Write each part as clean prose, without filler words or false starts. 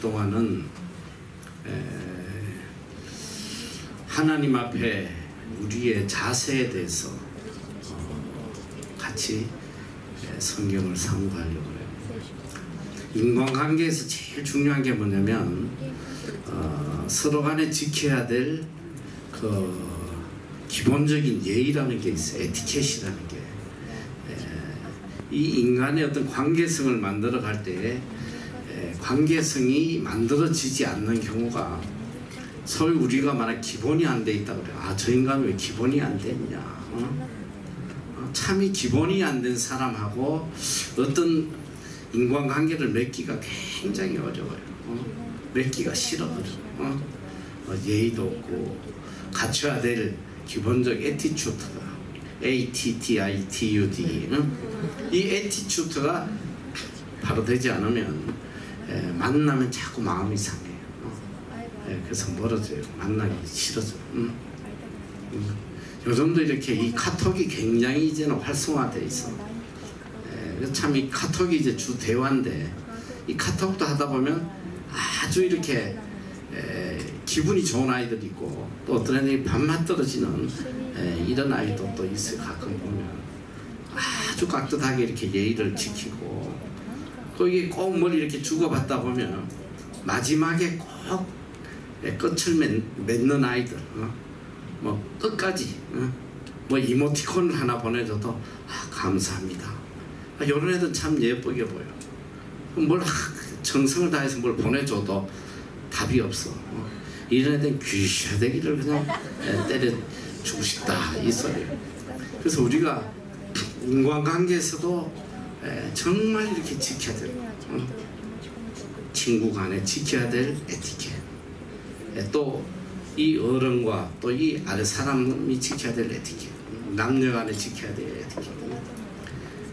동안은 하나님 앞에 우리의 자세에 대해서 같이 성경을 상고하려고 해요. 인간관계에서 제일 중요한 게 뭐냐면 서로 간에 지켜야 될 그 기본적인 예의라는 게 있어요. 에티켓이라는 게. 이 인간의 어떤 관계성을 만들어 갈 때 관계성이 만들어지지 않는 경우가 서로 우리가 만약 기본이 안 돼 있다 그래요. 아, 저 인간은 왜 기본이 안 됐냐. 참이 기본이 안 된 사람하고 어떤 인간관계를 맺기가 굉장히 어려워요. 맺기가 싫어요. 예의도 없고 갖춰야 될 기본적 에티튜드가 ATTITUD 이 에티튜드가 바로 되지 않으면 만나면 자꾸 마음이 상해요. 그래서 멀어져요. 만나기 싫어져요. 요즘도 이렇게 이 카톡이 굉장히 이제는 활성화되어 있어. 참 이 카톡이 이제 주 대화인데 이 카톡도 하다 보면 아주 이렇게 기분이 좋은 아이들이 있고 또 어떤 애들이 밥맛 떨어지는 이런 아이도 또 있어요. 가끔 보면 아주 깍듯하게 이렇게 예의를 지키고 거기에 꼭 뭘 이렇게 주고받다 보면 마지막에 꼭 끝을 맺는 아이들 뭐 끝까지 뭐 이모티콘을 하나 보내줘도 감사합니다. 이런 애들 참 예쁘게 보여. 뭘 정성을 다해서 뭘 보내줘도 답이 없어. 이런 애들은 귀셔대기를 그냥 때려주고 싶다 이 소리예요. 그래서 우리가 인간관계에서도 정말 이렇게 지켜야 돼요. 친구 간에 지켜야 될 에티켓, 또 이 어른과 또 이 아래 사람이 지켜야 될 에티켓, 남녀 간에 지켜야 될 에티켓.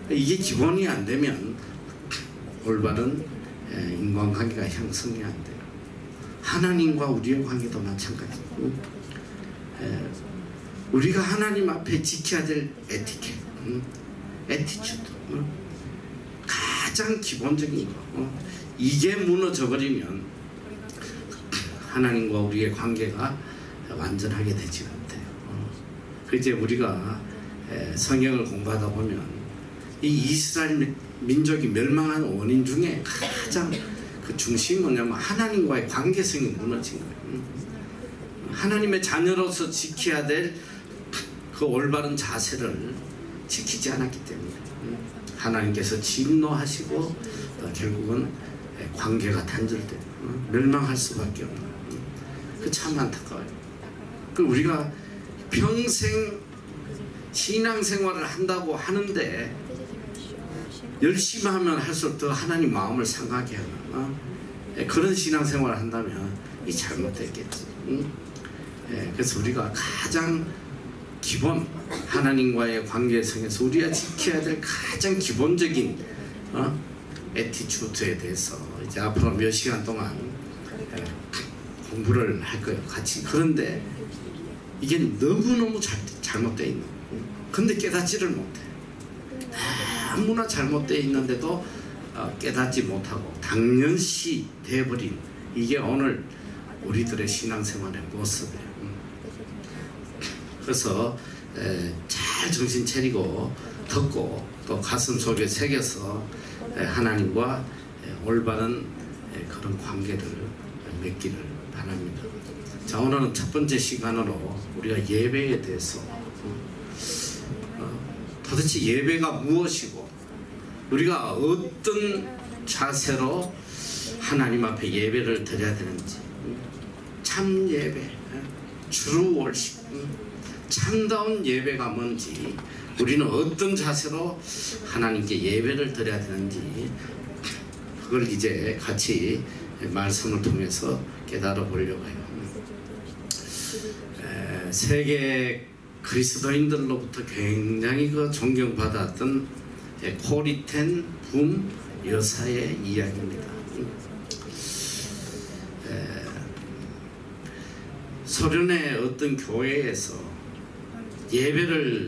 이게 기본이 안 되면 올바른 인간관계가 형성이 안 돼요. 하나님과 우리의 관계도 마찬가지고 우리가 하나님 앞에 지켜야 될 에티켓, 에티튜드, 가장 기본적인 거 이게 무너져 버리면 하나님과 우리의 관계가 완전하게 되지 못해요. 그제 우리가 성경을 공부하다 보면 이 이스라엘 민족이 멸망한 원인 중에 가장 그 중심이 뭐냐면 하나님과의 관계성이 무너진 거예요. 하나님의 자녀로서 지켜야 될 그 올바른 자세를 지키지 않았기 때문에 하나님께서 진노하시고 결국은 관계가 단절되고 멸망할 수밖에 없는 거예요. 그 참 안타까워요. 그 우리가 평생 신앙생활을 한다고 하는데 열심히 하면 할수록 더 하나님 마음을 상하게 하는 그런 신앙생활을 한다면 이 잘못됐겠지. 그래서 우리가 가장 기본 하나님과의 관계성에서 우리가 지켜야 될 가장 기본적인 에티튜드에 대해서 이제 앞으로 몇 시간 동안 공부를 할 거예요. 같이. 그런데 이게 너무너무 잘못되어 있는 거예요. 근데 깨닫지를 못해. 너무나 잘못되어 있는데도 깨닫지 못하고 당연시 돼버린 이게 오늘 우리들의 신앙생활의 모습이에요. 그래서 잘 정신 차리고 듣고 또 가슴 속에 새겨서 하나님과 올바른 그런 관계를 맺기를 바랍니다. 자, 오늘은 첫 번째 시간으로 우리가 예배에 대해서 도대체 예배가 무엇이고 우리가 어떤 자세로 하나님 앞에 예배를 드려야 되는지, 참 예배, true worship, 참다운 예배가 뭔지, 우리는 어떤 자세로 하나님께 예배를 드려야 되는지 그걸 이제 같이 말씀을 통해서 깨달아 보려고 해요. 세계 그리스도인들로부터 굉장히 존경받았던 코리텐 붐 여사의 이야기입니다. 소련의 어떤 교회에서 예배를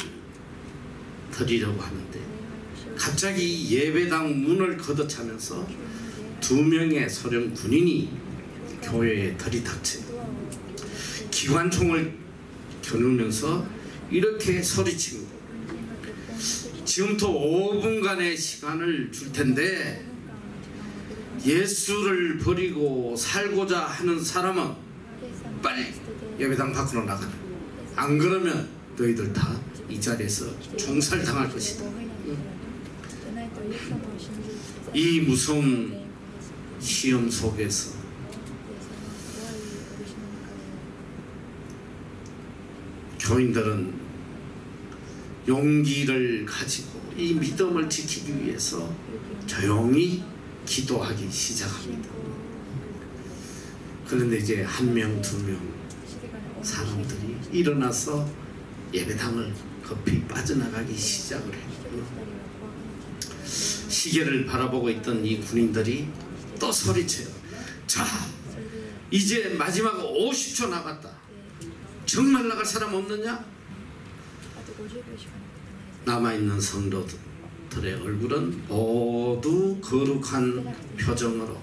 드리려고 하는데 갑자기 예배당 문을 걷어차면서 2명의 소련 군인이 교회에 들이닥쳐요. 기관총을 겨누면서 이렇게 소리칩니다. 지금부터 5분간의 시간을 줄 텐데 예수를 버리고 살고자 하는 사람은 빨리 예배당 밖으로 나가라. 안 그러면 너희들 다 이 자리에서 총살당할 것이다. 이 무서운 시험 속에서 교인들은 용기를 가지고 이 믿음을 지키기 위해서 조용히 기도하기 시작합니다. 그런데 이제 1명, 2명 사람들이 일어나서 예배당을 급히 빠져나가기 시작을 해요. 시계를 바라보고 있던 이 군인들이 또 소리쳐요. 자, 이제 마지막 50초 남았다. 정말 나갈 사람 없느냐? 남아있는 성도들의 얼굴은 모두 거룩한 표정으로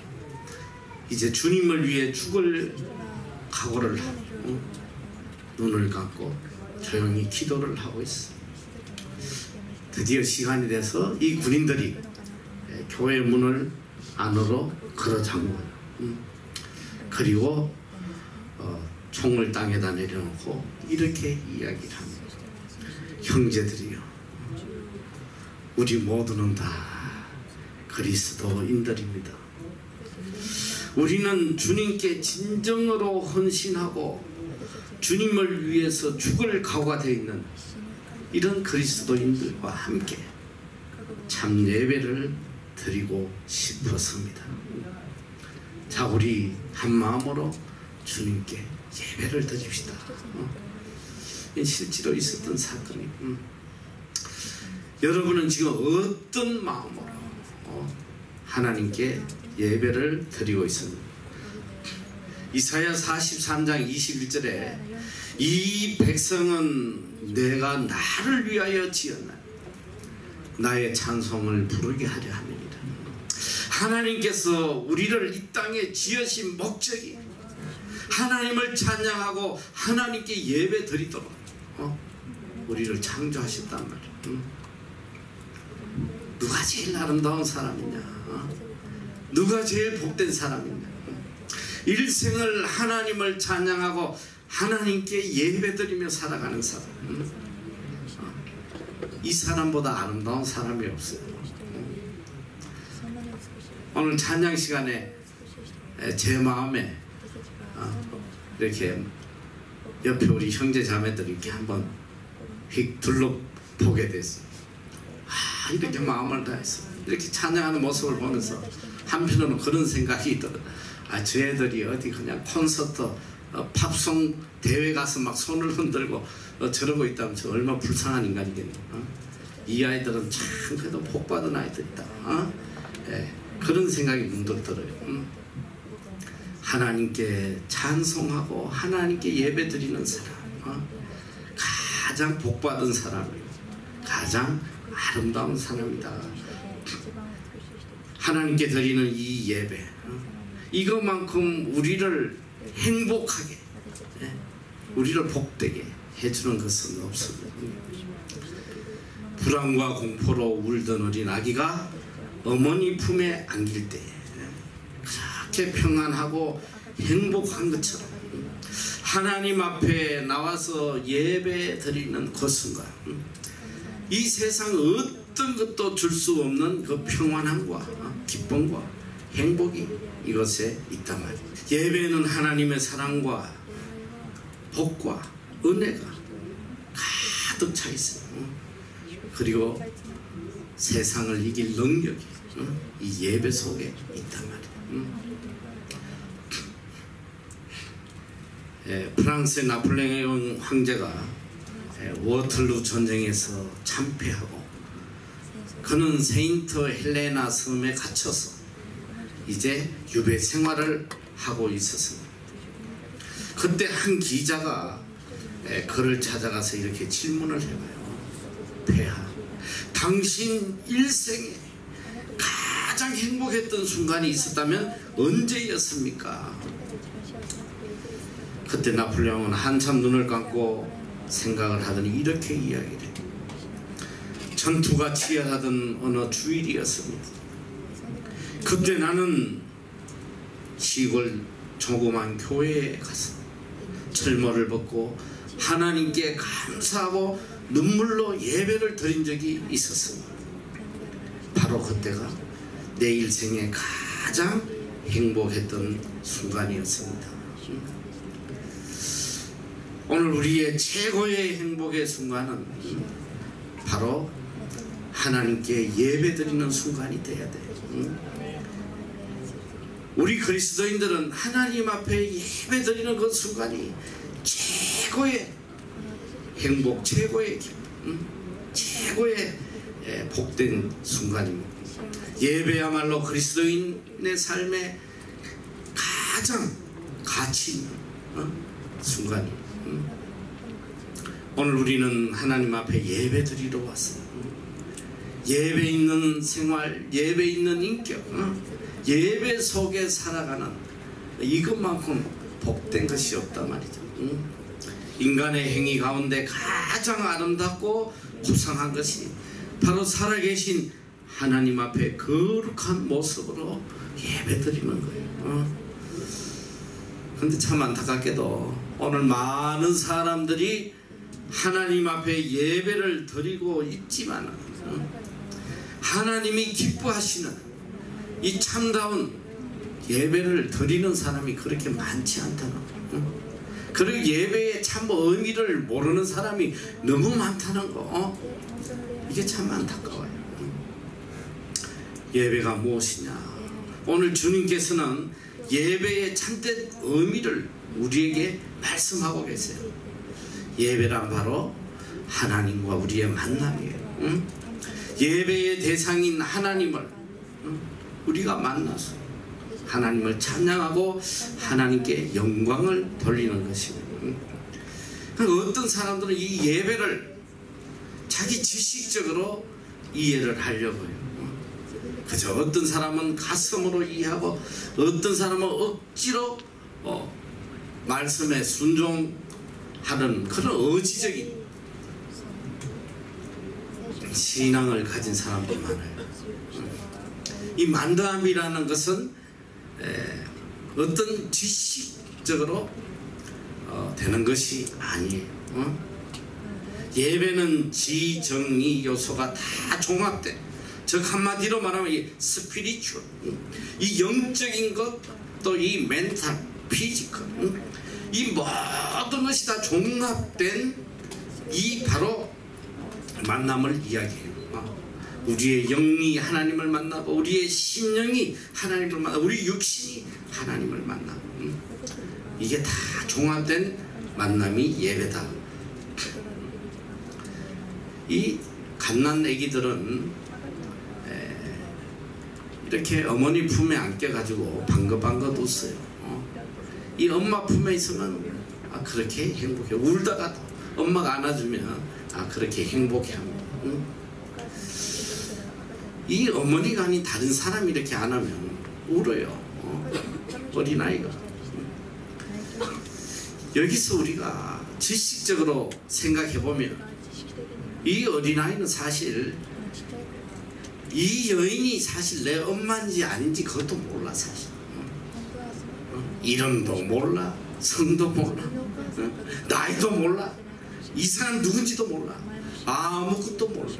이제 주님을 위해 죽을 각오를 하고 눈을 감고 조용히 기도를 하고 있어. 드디어 시간이 돼서 이 군인들이 교회 문을 안으로 걸어 잠궈요. 그리고 총을 땅에다 내려놓고 이렇게 이야기를 합니다. 형제들이요, 우리 모두는 다 그리스도인들입니다. 우리는 주님께 진정으로 헌신하고 주님을 위해서 죽을 각오가 되어 있는 이런 그리스도인들과 함께 참 예배를 드리고 싶었습니다. 자, 우리 한 마음으로 주님께 예배를 드립시다. 실제로 있었던 사건이. 여러분은 지금 어떤 마음으로 하나님께 예배를 드리고 있습니다? 이사야 43장 21절에 이 백성은 내가 나를 위하여 지었나 나의 찬송을 부르게 하려 함이니라. 하나님께서 우리를 이 땅에 지으신 목적이 하나님을 찬양하고 하나님께 예배 드리도록 우리를 창조하셨단 말이야. 누가 제일 아름다운 사람이냐? 누가 제일 복된 사람이냐? 일생을 하나님을 찬양하고 하나님께 예배드리며 살아가는 사람. 이 사람보다 아름다운 사람이 없어요. 오늘 찬양 시간에 제 마음에 이렇게 옆에 우리 형제 자매들 이렇게 한번 휙 둘러보게 됐어요. 이렇게 마음을 다해서 이렇게 찬양하는 모습을 보면서 한편으로는 그런 생각이 들어요. 쟤들이 어디 그냥 콘서트 팝송 대회 가서 막 손을 흔들고 저러고 있다면 저 얼마나 불쌍한 인간이겠네. 이 아이들은 참 그래도 복받은 아이들이다. 그런 생각이 문득 들어요. 하나님께 찬송하고 하나님께 예배드리는 사람, 가장 복받은 사람이고 가장 아름다운 사람이다. 하나님께 드리는 이 예배, 이것만큼 우리를 행복하게, 우리를 복되게 해주는 것은 없습니다. 불안과 공포로 울던 어린 아기가 어머니 품에 안길 때 그렇게 평안하고 행복한 것처럼 하나님 앞에 나와서 예배 드리는 그 순간 이 세상 어떤 것도 줄 수 없는 그 평안함과 기쁨과 행복이 이것에 있단 말이에요. 예배는 하나님의 사랑과 복과 은혜가 가득 차 있어요. 그리고 세상을 이길 능력이 이 예배 속에 있단 말이에요. 프랑스의 나폴레옹 황제가 워털루 전쟁에서 참패하고 그는 세인트 헬레나 섬에 갇혀서 이제 유배 생활을 하고 있었습니다. 그때 한 기자가 그를 찾아가서 이렇게 질문을 해봐요. 폐하, 당신 일생에 가장 행복했던 순간이 있었다면 언제였습니까? 그때 나폴레옹은 한참 눈을 감고 생각을 하더니 이렇게 이야기를 해요. 전투가 치열하던 어느 주일이었습니다. 그때 나는 시골 조그만 교회에 가서 철머를 벗고 하나님께 감사하고 눈물로 예배를 드린 적이 있었습니다. 바로 그때가 내 일생에 가장 행복했던 순간이었습니다. 오늘 우리의 최고의 행복의 순간은 바로 하나님께 예배드리는 순간이 돼야 돼요. 우리 그리스도인들은 하나님 앞에 예배드리는 그 순간이 최고의 행복, 최고의 기쁨, 최고의 복된 순간입니다. 예배야말로 그리스도인의 삶에 가장 가치 있는 순간이에요. 오늘 우리는 하나님 앞에 예배드리러 왔어요. 예배 있는 생활, 예배 있는 인격, 예배 속에 살아가는 이것만큼 복된 것이 없단 말이죠. 인간의 행위 가운데 가장 아름답고 고상한 것이 바로 살아계신 하나님 앞에 거룩한 모습으로 예배드리는 거예요. 근데 참 안타깝게도 오늘 많은 사람들이 하나님 앞에 예배를 드리고 있지만 하나님이 기뻐하시는 이 참다운 예배를 드리는 사람이 그렇게 많지 않다는 거. 그리고 예배의 참 의미를 모르는 사람이 너무 많다는 거. 이게 참 안타까워요. 예배가 무엇이냐? 오늘 주님께서는 예배의 참된 의미를 우리에게 말씀하고 계세요. 예배란 바로 하나님과 우리의 만남이에요. 예배의 대상인 하나님을 우리가 만나서 하나님을 찬양하고 하나님께 영광을 돌리는 것입니다. 어떤 사람들은 이 예배를 자기 지식적으로 이해를 하려고 해요. 그저 어떤 사람은 가슴으로 이해하고 어떤 사람은 억지로 말씀에 순종하는 그런 의지적인 신앙을 가진 사람도 많아요. 이 만담이라는 것은 어떤 지식적으로 되는 것이 아니에요. 예배는 지정의 요소가 다 종합된, 즉 한마디로 말하면 이 스피리추얼, 이 영적인 것, 또 이 멘탈, 피지컬, 이 모든 것이 다 종합된 이 바로 만남을 이야기해요. 우리의 영이 하나님을 만나고 우리의 심령이 하나님을 만나고 우리 육신이 하나님을 만나고 이게 다 종합된 만남이 예배다. 이 갓난 애기들은 이렇게 어머니 품에 안겨가지고 방긋방긋 웃어요. 이 엄마 품에 있으면 그렇게 행복해. 울다가 엄마가 안아주면 그렇게 행복해합니다. 이 어머니가 아닌 다른 사람이 이렇게 안하면 울어요. 어린아이가. 여기서 우리가 지식적으로 생각해보면 이 어린아이는 사실 이 여인이 사실 내 엄마인지 아닌지 그것도 몰라. 사실 이름도 몰라, 성도 몰라, 나이도 몰라, 이 사람 누군지도 몰라, 아무것도 몰라.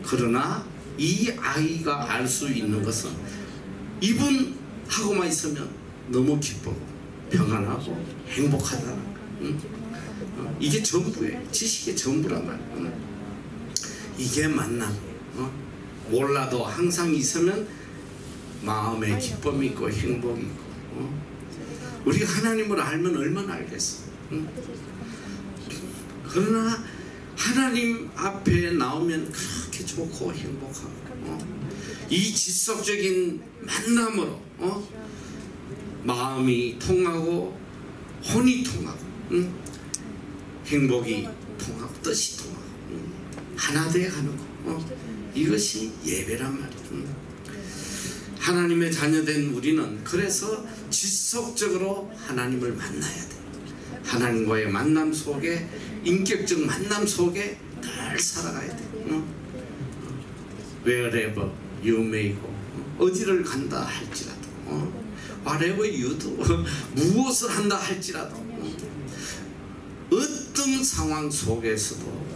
그러나 이 아이가 알 수 있는 것은 이분하고만 있으면 너무 기쁘고 평안하고 행복하다는 이게 전부예요. 지식의 전부란 말이에요. 이게 만남이에요. 몰라도 항상 있으면 마음에 기쁨이 있고 행복이 있고. 우리가 하나님을 알면 얼마나 알겠어. 그러나 하나님 앞에 나오면 그렇게 좋고 행복하고 이 지속적인 만남으로 마음이 통하고 혼이 통하고 행복이 통하고 뜻이 통하고 하나 되어 가는 거. 이것이 예배란 말이에요. 하나님의 자녀된 우리는 그래서 지속적으로 하나님을 만나야 돼. 하나님과의 만남 속에, 인격적 만남 속에 늘 살아가야 돼. Wherever you may go, 어디를 간다 할지라도, whatever you do, 무엇을 한다 할지라도, 어떤 상황 속에서도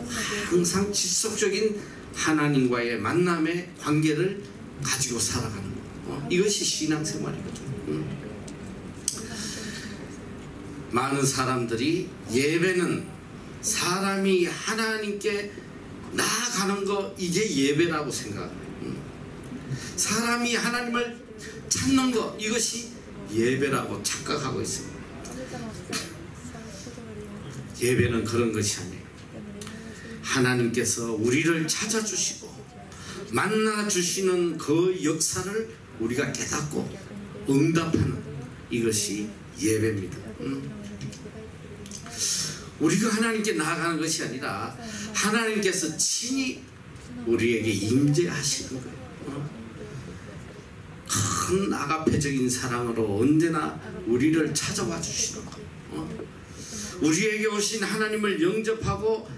항상 지속적인 하나님과의 만남의 관계를 가지고 살아가는 거, 이것이 신앙생활이거든. 많은 사람들이 예배는 사람이 하나님께 나아가는 거, 이게 예배라고 생각해요. 사람이 하나님을 찾는 거, 이것이 예배라고 착각하고 있습니다. 예배는 그런 것이 아니에요. 하나님께서 우리를 찾아주시고 만나주시는 그 역사를 우리가 깨닫고 응답하는, 이것이 예배입니다. 우리가 하나님께 나아가는 것이 아니라 하나님께서 친히 우리에게 임재하시는 거예요. 큰 아가페적인 사랑으로 언제나 우리를 찾아와 주시는 거예요. 우리에게 오신 하나님을 영접하고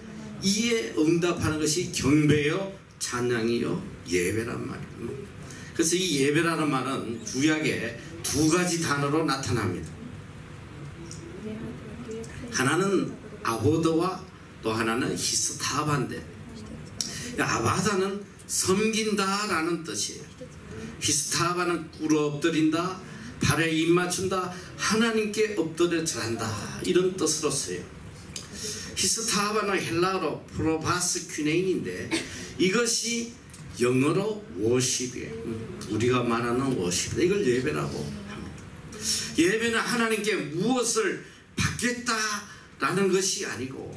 이에 응답하는 것이 경배요, 찬양이요, 예배란 말이에요. 그래서 이 예배라는 말은 구약에 두 가지 단어로 나타납니다. 하나는 아보드와 또 하나는 히스타바인데, 아바다는 섬긴다 라는 뜻이에요. 히스타바는 꿇어 엎드린다, 발에 입 맞춘다, 하나님께 엎드려 절한다, 이런 뜻으로 써요. 히스타바는 헬라어로 프로바스 큐네인인데, 이것이 영어로 워십이에요. 우리가 말하는 워십이다. 이걸 예배라고 합니다. 예배는 하나님께 무엇을 받겠다라는 것이 아니고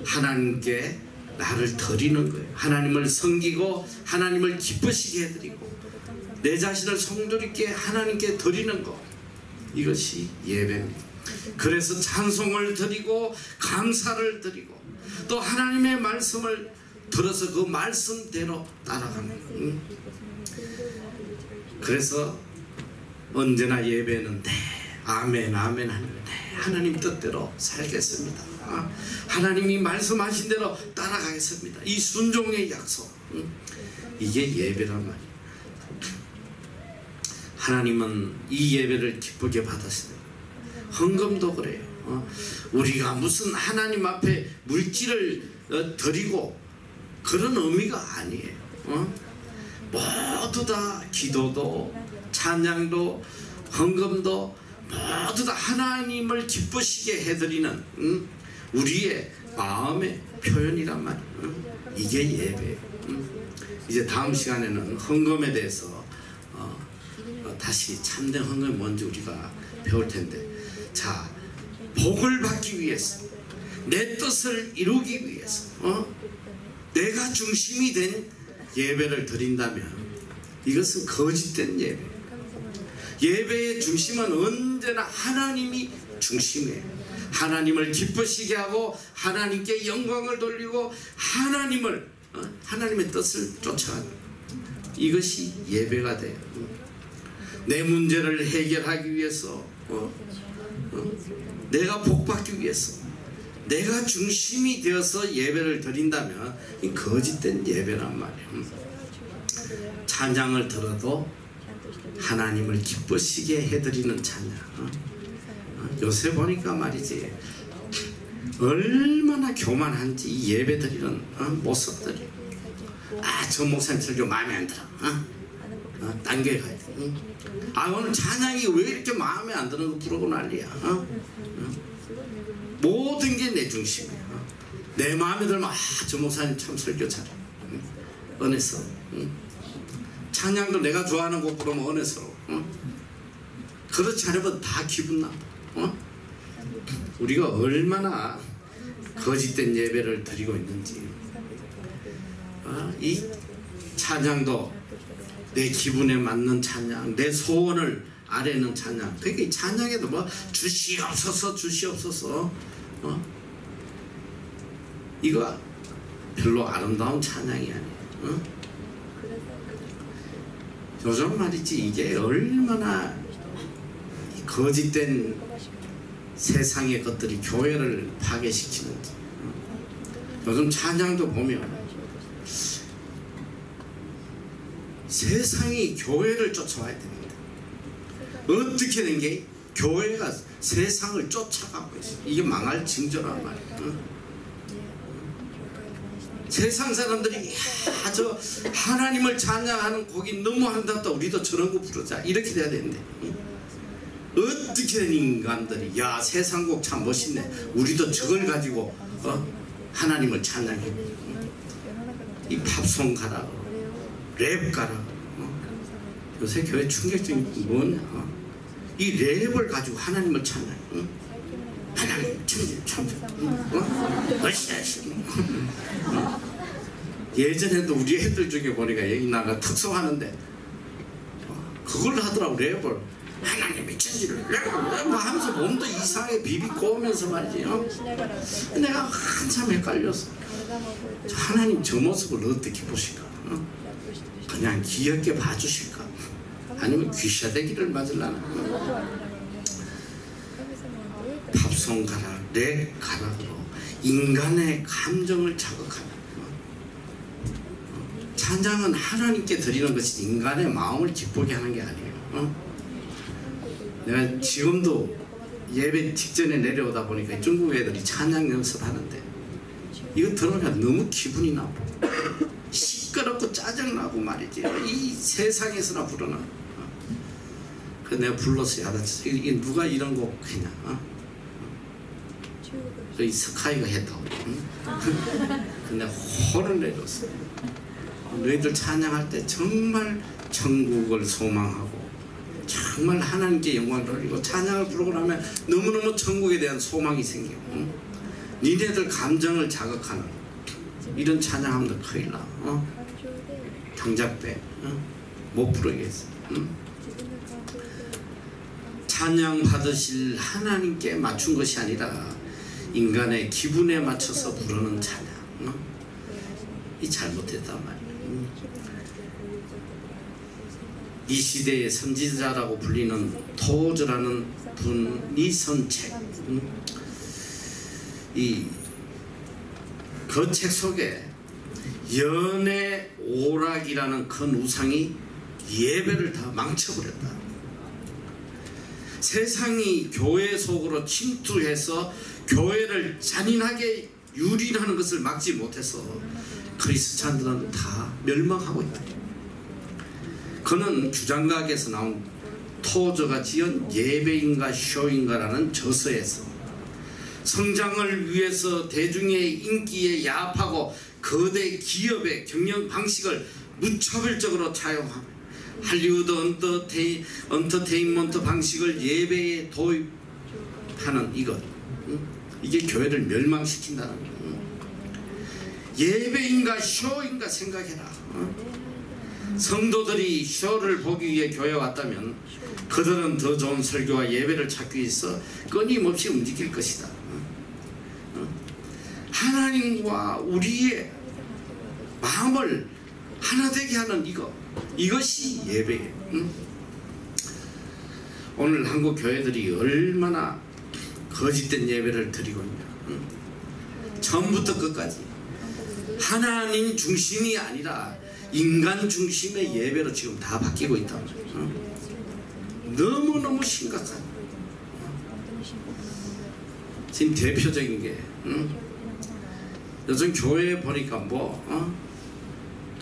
하나님께 나를 드리는 거예요. 하나님을 섬기고 하나님을 기쁘시게 해드리고 내 자신을 성도롭게 하나님께 드리는 것, 이것이 예배입니다. 그래서 찬송을 드리고 감사를 드리고 또 하나님의 말씀을 들어서 그 말씀대로 따라가는 거예요. 그래서 언제나 예배는 네, 아멘, 아멘 하는, 네, 하나님 뜻대로 살겠습니다. 하나님이 말씀하신 대로 따라가겠습니다. 이 순종의 약속, 이게 예배란 말이에요. 하나님은 이 예배를 기쁘게 받았어요. 헌금도 그래요. 우리가 무슨 하나님 앞에 물질을 드리고 그런 의미가 아니에요. 모두 다 기도도 찬양도 헌금도 모두 다 하나님을 기쁘시게 해드리는 우리의 마음의 표현이란 말이에요. 이게 예배예요. 이제 다음 시간에는 헌금에 대해서 다시 참된 헌금이 뭔지 우리가 배울 텐데, 자, 복을 받기 위해서, 내 뜻을 이루기 위해서 내가 중심이 된 예배를 드린다면 이것은 거짓된 예배예요. 예배의 중심은 언제나 하나님이 중심이에요. 하나님을 기쁘시게 하고 하나님께 영광을 돌리고 하나님의 뜻을 쫓아가는, 이것이 예배가 돼요. 내 문제를 해결하기 위해서, 내가 복받기 위해서 내가 중심이 되어서 예배를 드린다면 이 거짓된 예배란 말이에요. 찬양을 들어도 하나님을 기쁘시게 해드리는 찬양. 요새 보니까 말이지, 얼마나 교만한지 이 예배 드리는 모습들이. 저 목사님 설교 마음에 안 들어. 딴 게 가야 돼. 오늘 찬양이 왜 이렇게 마음에 안 드는 거 부르고 난리야. 모든 게 내 중심이야. 내 마음에 들면 저 목사님 참 설교 잘해. 은혜서. 찬양도 내가 좋아하는 곡 부르면 은혜스러워. 그렇지 않으면 다 기분 나빠. 우리가 얼마나 거짓된 예배를 드리고 있는지. 이 찬양도 내 기분에 맞는 찬양, 내 소원을 아뢰는 찬양. 그러니까 이 찬양에도 뭐 주시옵소서 주시옵소서, 이거 별로 아름다운 찬양이 아니에요. 요즘 말이지 이게 얼마나 거짓된 세상의 것들이 교회를 파괴시키는지. 요즘 찬양도 보면 세상이 교회를 쫓아와야 됩니다. 어떻게 된 게 교회가 세상을 쫓아가고 있어요. 이게 망할 징조란 말이에요. 세상 사람들이 야, 저 하나님을 찬양하는 곡이 너무 아름답다, 우리도 저런 거 부르자, 이렇게 돼야 되는데 어떻게 된 인간들이 야 세상 곡 참 멋있네, 우리도 저걸 가지고 하나님을 찬양해. 이 팝송 가라, 랩 가라. 요새 교회 충격적인 게 뭐냐, 이 랩을 가지고 하나님을 찬양해. 하나님 참 예전에도 우리 애들 중에 보니까 여기 나가 특성하는데 그걸 하더라고. 랩을 하나님의 천지를 랩을 하면서 몸도 이상하게 비비고 오면서 말이지. 내가 한참 헷갈렸어. 하나님 저 모습을 어떻게 보실까? 그냥 귀엽게 봐주실까? 아니면 귀샤대기를 맞으려나? 팝송 가라, 랩 가라로 인간의 감정을 자극하는. 찬양은 하나님께 드리는 것이 인간의 마음을 기쁘게 하는 게 아니에요. 내가 지금도 예배 직전에 내려오다 보니까 중국 애들이 찬양 연습하는데 이거 들으면 너무 기분이 나빠. 시끄럽고 짜증나고 말이지. 이 세상에서나 부르나. 그래서 내가 불러서 야단쳤어. 이게 누가 이런 곡 그냥 이 스카이가 했다고. 근데 혼을 내줬어. 너희들 찬양할 때 정말 천국을 소망하고 정말 하나님께 영광을 돌리고 찬양을 부르고 나면 너무너무 천국에 대한 소망이 생기고, 니네들 감정을 자극하는 이런 찬양하면 큰일 나. 당작배 못 부르겠어. 찬양 받으실 하나님께 맞춘 것이 아니라 인간의 기분에 맞춰서 부르는 찬양, 이 잘못됐단 말이에요. 이 시대의 선지자라고 불리는 토저라는 분이 쓴 책, 그 책 속에 연애 오락이라는 큰 우상이 예배를 다 망쳐버렸다. 세상이 교회 속으로 침투해서 교회를 잔인하게 유린하는 것을 막지 못해서 크리스찬들은 다 멸망하고 있다. 그는 주장각에서 나온 토저가 지은 예배인가 쇼인가라는 저서에서 성장을 위해서 대중의 인기에 야합하고 거대 기업의 경영 방식을 무차별적으로 차용하며 할리우드 언터테인먼트 방식을 예배에 도입하는 이것, 이게 교회를 멸망시킨다는 거예요. 예배인가 쇼인가 생각해라. 성도들이 쇼를 보기 위해 교회에 왔다면 그들은 더 좋은 설교와 예배를 찾기 위해서 끊임없이 움직일 것이다. 하나님과 우리의 마음을 하나 되게 하는 이것이 예배예요. 오늘 한국 교회들이 얼마나 거짓된 예배를 드리고 있냐. 처음부터 끝까지 하나님 중심이 아니라 인간 중심의 예배로 지금 다 바뀌고 있다. 너무너무 심각한. 지금 대표적인 게 요즘 교회에 보니까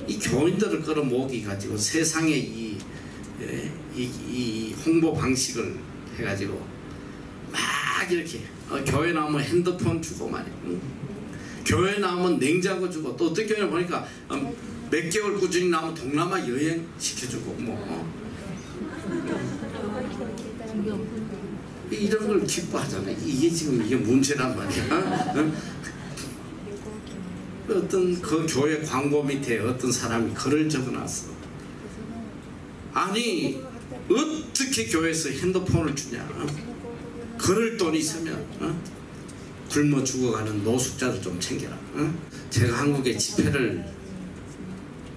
이 교인들을 끌어모으기 가지고 세상의 이 홍보 방식을 해가지고 막 이렇게 교회 나오면 핸드폰 주고 말이야. 교회 나오면 냉장고 주고, 또 어떤 교회 보니까 몇 개월 꾸준히 나오면 동남아 여행 시켜주고 이런 걸 기뻐하잖아. 이게 문제란 말이야. 어떤 그 교회 광고 밑에 어떤 사람이 글을 적어놨어. 아니 어떻게 교회에서 핸드폰을 주냐. 그럴 돈 있으면 굶어 죽어가는 노숙자를 좀 챙겨라. 제가 한국에 집회를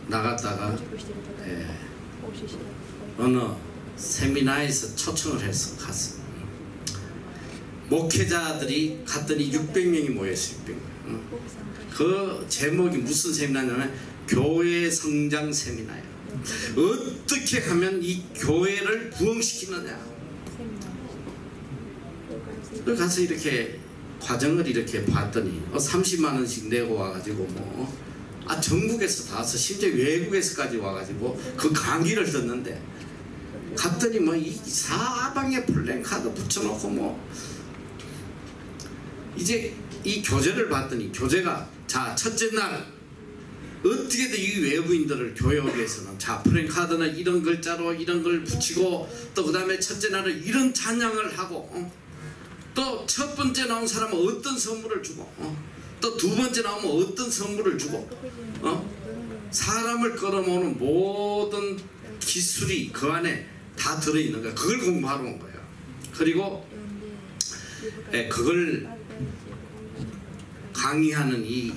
나갔다가 어느 세미나에서 초청을 해서 갔어. 목회자들이 갔더니 600명이 모였어요. 600명. 그 제목이 무슨 세미나냐면 교회 성장 세미나예요. 어떻게 하면 이 교회를 부흥시키느냐. 가서 이렇게 과정을 이렇게 봤더니 30만 원씩 내고 와가지고 뭐 전국에서 다 와서 심지어 외국에서까지 와가지고 그 강의를 듣는데 갔더니 뭐 이 사방에 플랜카드 붙여놓고 뭐 이제 이 교재를 봤더니 교재가 자 첫째 날 어떻게든 이 외부인들을 교회하기 위해서는 자 플랜카드는 이런 글자로 이런 걸 붙이고 또 그 다음에 첫째 날은 이런 찬양을 하고 또 첫 번째 나온 사람은 어떤 선물을 주고 또 두 번째 나오면 어떤 선물을 주고 사람을 끌어모으는 모든 기술이 그 안에 다 들어있는 거야. 그걸 공부하러 온 거예요. 그리고 그걸 강의하는 이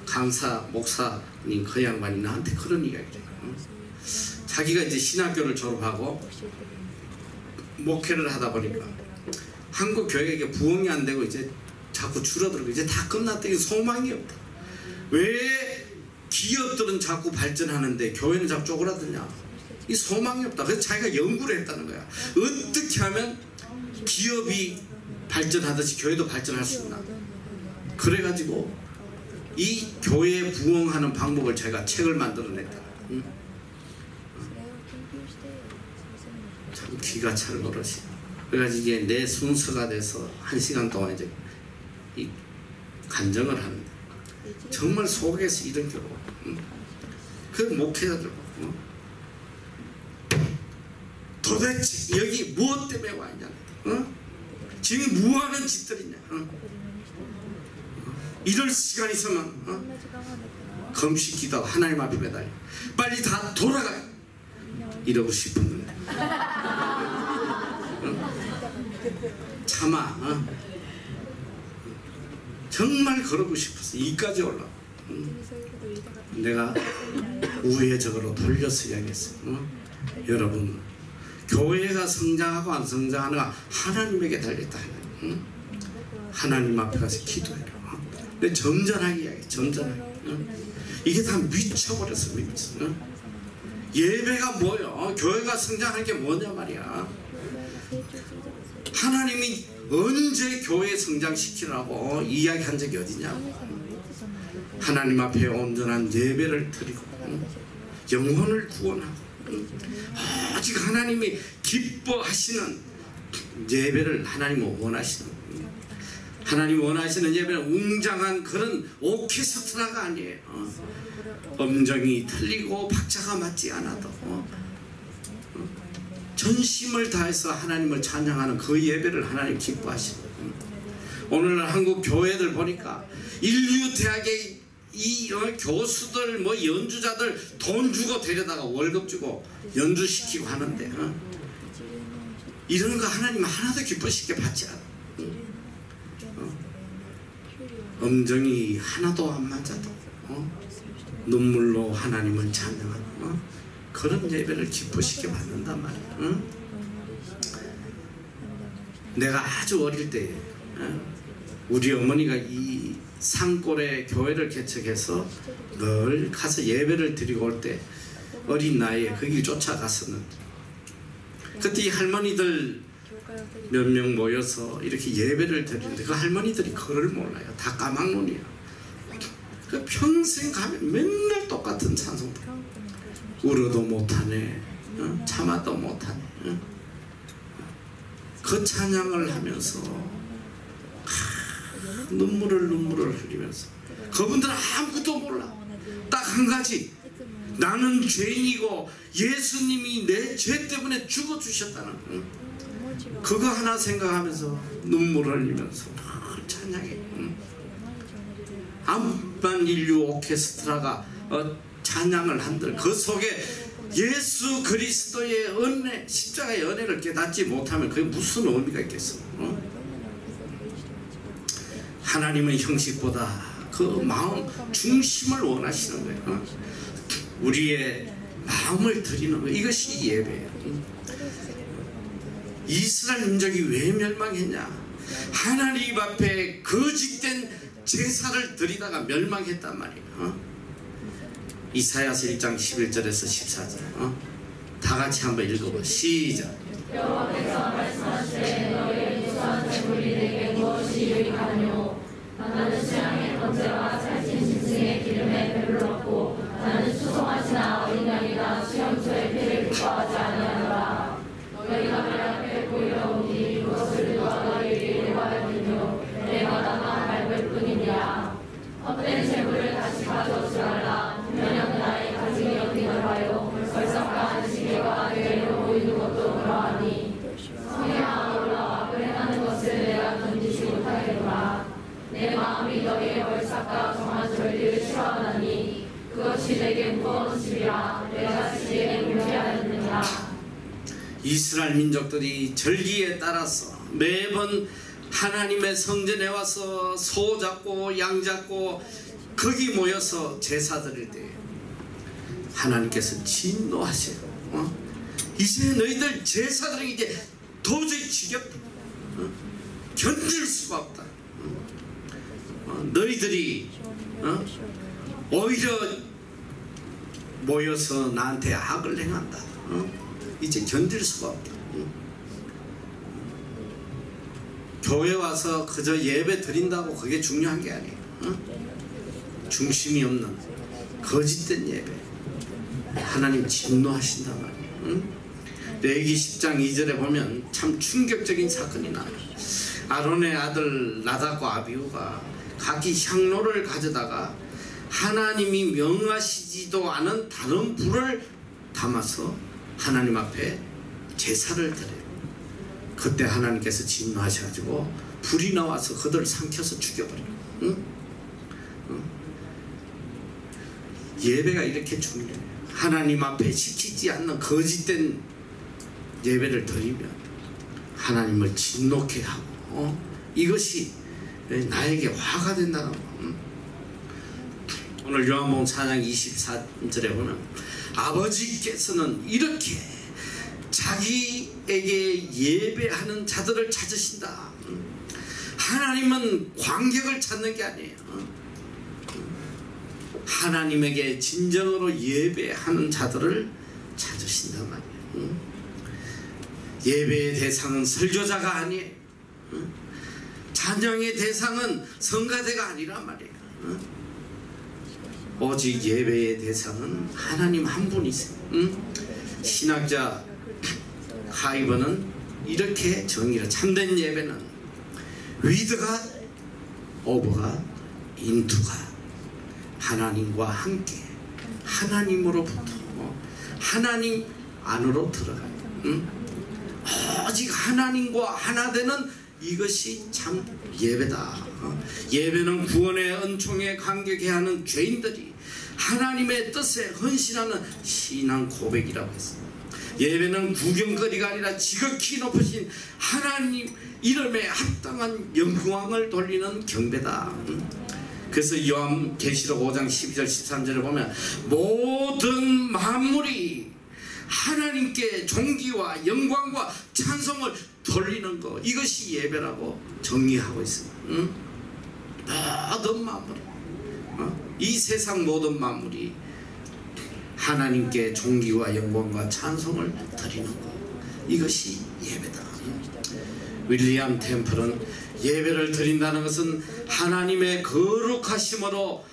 강사 목사님 그 양반이 나한테 그런 이야기를 해요. 자기가 이제 신학교를 졸업하고 목회를 하다 보니까 한국 교회가 부흥이 안 되고 이제 자꾸 줄어들고 이제 다 끝났다. 이게 소망이 없다. 왜 기업들은 자꾸 발전하는데 교회는 자꾸 쪼그라드냐. 이 소망이 없다. 그래서 자기가 연구를 했다는 거야. 어떻게 하면 기업이 발전하듯이 교회도 발전할 수 있나. 그래가지고 이 교회에 부흥하는 방법을 제가 책을 만들어냈다. 응? 참 기가 찰 노릇이. 그래가지고 이게 내 순서가 돼서 1시간 동안 이제 이 간증을 하는데 정말 속에서 이런 경우. 응? 그 목회자들 도대체 여기 무엇 때문에 와 있냐. 지금 뭐하는 짓들이냐. 이럴 시간 있으면 금식 기도하고 하나님 앞에 매달려 빨리 다 돌아가요. 이러고 싶었는데 참아 정말 그러고 싶었어. 이까지 올라. 내가 우회적으로 돌려서 이야기했어. 여러분 교회가 성장하고 안 성장하는가 하나님에게 달렸다. 하나님 앞에 가서 기도해라. 점잖하게 이야기해. 점잖하게. 이게 다 미쳐버렸어. 미쳐. 예배가 뭐야? 교회가 성장하는 게 뭐냐 말이야. 하나님이 언제 교회 성장시키라고 이야기한 적이 어디냐고. 하나님 앞에 온전한 예배를 드리고 영혼을 구원하고 오직 하나님이 기뻐하시는 예배를 하나님은 원하시는 거예요. 하나님 원하시는 예배는 웅장한 그런 오케스트라가 아니에요. 음정이 틀리고 박자가 맞지 않아도 전심을 다해서 하나님을 찬양하는 그 예배를 하나님 기뻐하시는 거예요. 오늘날 한국 교회들 보니까 인류 대학의 이 교수들 뭐 연주자들 돈 주고 데려다가 월급 주고 연주시키고 하는데 이런 거 하나님 하나도 기쁘시게 받지 않아. 음정이 하나도 안 맞아도 눈물로 하나님을 찬양하는 그런 예배를 기쁘시게 받는단 말이야. 내가 아주 어릴 때 우리 어머니가 이 산골에 교회를 개척해서 늘 가서 예배를 드리고 올 때 어린 나이에 거기 쫓아갔었는데 그때 이 할머니들 몇 명 모여서 이렇게 예배를 드리는데 그 할머니들이 그걸 몰라요. 다 까막눈이야. 그 평생 가면 맨날 똑같은 찬송. 울어도 못하네. 참아도 못하네. 그 찬양을 하면서 눈물을 흘리면서 그분들은 아무것도 몰라. 딱 한 가지. 나는 죄인이고 예수님이 내 죄 때문에 죽어주셨다는 그거 하나 생각하면서 눈물을 흘리면서 찬양해. 암만 인류 오케스트라가 찬양을 한들 그 속에 예수 그리스도의 은혜, 십자가의 은혜를 깨닫지 못하면 그게 무슨 의미가 있겠어. 하나님은 형식보다 그 마음 중심을 원하시는 거예요. 우리의 마음을 드리는 거, 이것이 예배예요. 이스라엘 민족이 왜 멸망했냐? 하나님 앞에 거짓된 제사를 드리다가 멸망했단 말이에요. 이사야서 1장 11절에서 14절 다 같이 한번 읽어봐. 시작. 여호와께서 말씀하시되 너희의 유수한 재물이 내게 무엇이 유익하뇨? 나는 수양의 번제와 살찐 짐승의 기름에 배를 얻고 나는 수송아지나 어린 양이나 수염소의 피를 기뻐하지 아니하노라. 너희가 내 앞에 보이려오니 그것을 누가 너희에게 요구하였느뇨? 내 마당만 밟을 뿐이니라. 헛된 재물을 다시 가져오지 말라. 분명 나의 가증이 여기는 바요 벌성가한 시계가 내게로 보이는 것도 그러하니 성에만 올라와 불행하는 것을 내가 견디지 못하겠노라. 내 마음이 너희의 벌삭과 정한 절기를 싫어하나니 그것이 내게 무거운 집이라. 내가 지혜에 불쾌하였느니라. 이스라엘 민족들이 절기에 따라서 매번 하나님의 성전에 와서 소 잡고 양 잡고 거기 모여서 제사 드릴 때 하나님께서 진노하세요. 이제 너희들 제사 드리기 이제 도저히 지겹다. 견딜 수가 없다. 너희들이 오히려 모여서 나한테 악을 행한다. 이제 견딜 수가 없다. 교회 와서 그저 예배 드린다고 그게 중요한 게 아니에요. 중심이 없는 거짓된 예배, 하나님 진노하신단 말이에요. 레위기 10장 2절에 보면 참 충격적인 사건이 나요. 아론의 아들 나답과 아비후가 각기 향로를 가져다가 하나님이 명하시지도 않은 다른 불을 담아서 하나님 앞에 제사를 드려요. 그때 하나님께서 진노하셔가지고 불이 나와서 그들을 삼켜서 죽여버려요. 예배가 이렇게 중요해요. 하나님 앞에 지키지 않는 거짓된 예배를 드리면 하나님을 진노케 하고 이것이 나에게 화가 된다는 거. 오늘 요한복음 4장 24절에 보면 아버지께서는 이렇게 자기에게 예배하는 자들을 찾으신다. 하나님은 관객을 찾는 게 아니에요. 하나님에게 진정으로 예배하는 자들을 찾으신단 말이에요. 예배의 대상은 설교자가 아니에요. 찬양의 대상은 성가대가 아니란 말이에요. 오직 예배의 대상은 하나님 한 분이세요. 신학자 하이버는 이렇게 정의를, 참된 예배는 with God, of God, into God, 하나님과 함께 하나님으로부터 하나님 안으로 들어가요. 오직 하나님과 하나 되는 이것이 참 예배다. 예배는 구원의 은총에 감격해야 하는 죄인들이 하나님의 뜻에 헌신하는 신앙 고백이라고 했습니다. 예배는 구경거리가 아니라 지극히 높으신 하나님 이름에 합당한 영광을 돌리는 경배다. 그래서 요한계시록 5장 12절 13절을 보면 모든 만물이 하나님께 존귀와 영광과 찬송을 돌리는 것, 이것이 예배라고 정의하고 있습니다. 모든 만물, 이 세상 모든 만물이 하나님께 존귀와 영광과 찬송을 드리는 것, 이것이 예배다. 윌리엄 템플은 예배를 드린다는 것은 하나님의 거룩하심으로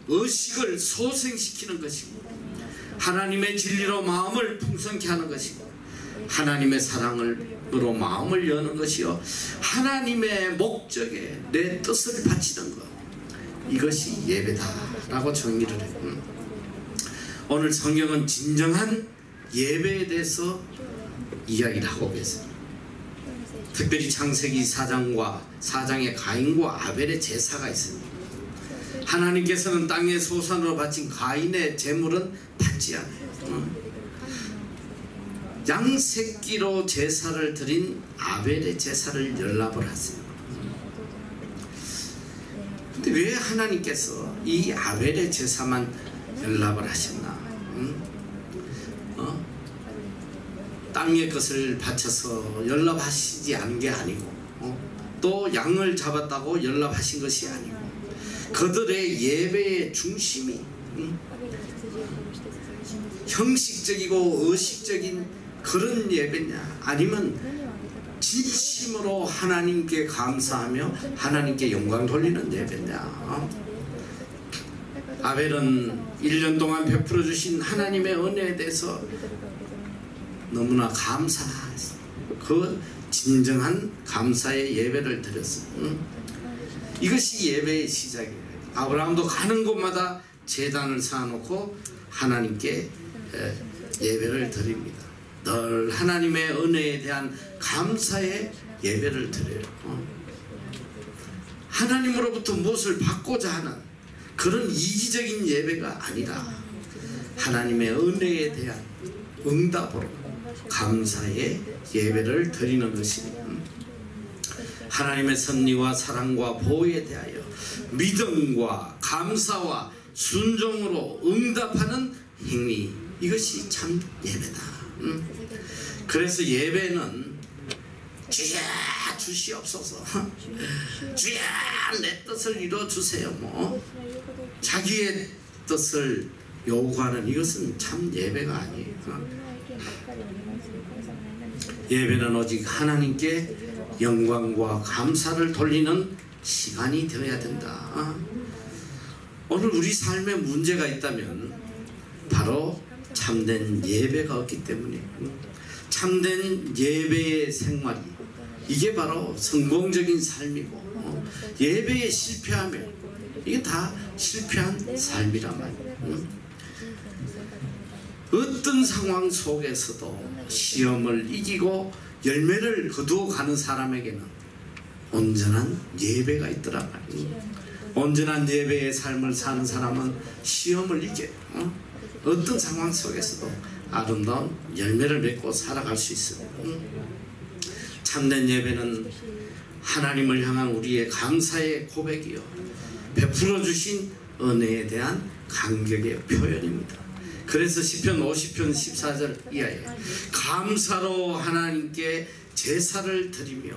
의식을 소생시키는 것이고 하나님의 진리로 마음을 풍성케 하는 것이고 하나님의 사랑으로 마음을 여는 것이요 하나님의 목적에 내 뜻을 바치는 것, 이것이 예배다라고 정의를 해요. 오늘 성경은 진정한 예배에 대해서 이야기를 하고 계세요. 특별히 창세기 4장에 가인과 아벨의 제사가 있습니다. 하나님께서는 땅의 소산으로 바친 가인의 제물은 받지 않아요. 양새끼로 제사를 드린 아벨의 제사를 연락을 하세요. 근데 왜 하나님께서 이 아벨의 제사만 연락을 하셨나? 땅의 것을 바쳐서 연락하시지 않은 게 아니고 또 양을 잡았다고 연락하신 것이 아니고 그들의 예배의 중심이 형식적이고 의식적인 그런 예배냐, 아니면 진심으로 하나님께 감사하며 하나님께 영광 돌리는 예배냐. 아벨은 1년 동안 베풀어 주신 하나님의 은혜에 대해서 너무나 감사했어. 그 진정한 감사의 예배를 드렸어. 이것이 예배의 시작이에요. 아브라함도 가는 곳마다 제단을 쌓아놓고 하나님께 예배를 드립니다. 늘 하나님의 은혜에 대한 감사의 예배를 드려요. 하나님으로부터 무엇을 받고자 하는 그런 이기적인 예배가 아니라 하나님의 은혜에 대한 응답으로 감사의 예배를 드리는 것입니다. 하나님의 섭리와 사랑과 보호에 대하여 믿음과 감사와 순종으로 응답하는 행위, 이것이 참 예배다. 그래서 예배는 주야 주시옵소서, 주야 내 뜻을 이루어주세요, 뭐 자기의 뜻을 요구하는 이것은 참 예배가 아니에요. 예배는 오직 하나님께 영광과 감사를 돌리는 시간이 되어야 된다. 오늘 우리 삶에 문제가 있다면 바로 참된 예배가 없기 때문에, 참된 예배의 생활이 이게 바로 성공적인 삶이고, 예배에 실패하면 이게 다 실패한 삶이란 말이에요. 어떤 상황 속에서도 시험을 이기고 열매를 거두어 가는 사람에게는 온전한 예배가 있더란 말이에요. 온전한 예배의 삶을 사는 사람은 시험을 이겨요. 어떤 상황 속에서도 아름다운 열매를 맺고 살아갈 수 있습니다. 참된 예배는 하나님을 향한 우리의 감사의 고백이요, 베풀어 주신 은혜에 대한 감격의 표현입니다. 그래서 시편 50편 14절 이하에 감사로 하나님께 제사를 드리며